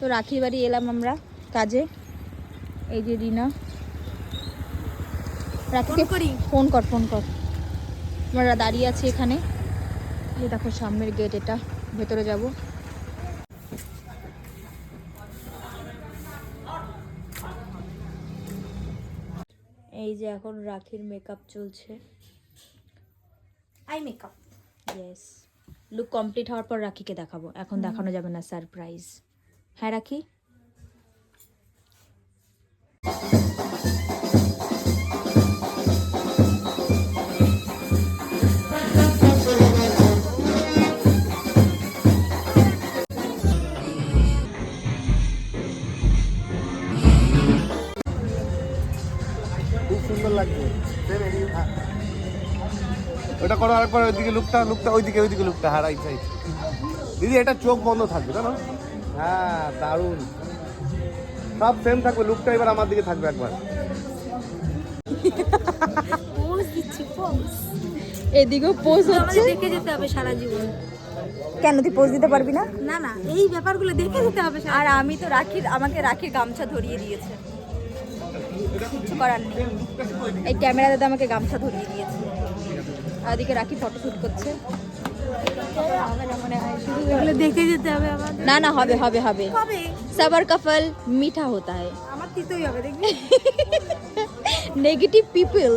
তো রাখির বাড়ি এলাম আমরা কাজে। এই যে রিনা, রাখিকে ফোন কর আমরা দাঁড়িয়ে আছি এখানে। এই দেখো সামনের গেট, এটা ভেতরে যাব। এই যে এখন রাখির মেকআপ চলছে, eye makeup. Yes, look complete হওয়ার পর রাখিকে দেখাবো, এখন দেখানো যাবে না, সারপ্রাইজ। হ্যাঁ রাখি, খুব সুন্দর লাগছে। ওটা করো আরেকবার, ওইদিকে লুকটা ওইদিকে লুকটা, হ্যাঁ রাইট সাইড। দিদি এটা চোখ বন্ধ থাকবে জানো? হ্যাঁ দারুণ, সব সেম থাকবে, লুকটা এবার আমার দিকে থাকবে একবার। পোজ দিচ্ছি, পোজ। এদিকেও পোজ হচ্ছে। আমাদের দেখে যেতে হবে সারা জীবন। কেন তুই পোজ দিতে পারবি না? না না, এই ব্যাপারগুলো দেখে যেতে হবে। আর আমি তো আমাকে রাখির গামছা ধরিয়ে দিয়েছে, কিছু করার নেই। এই ক্যামেরাতে আমাকে গামছা ধরিয়ে দিয়েছে। আর ওদিকে রাখি ফটো শুট করছে। এগুলো দেখে যেতে হবে আমাদের। না না, হবে হবে হবে, কবে? সবার का फल मीठा होता है। আমার তিতই হবে, দেখবি। Negative people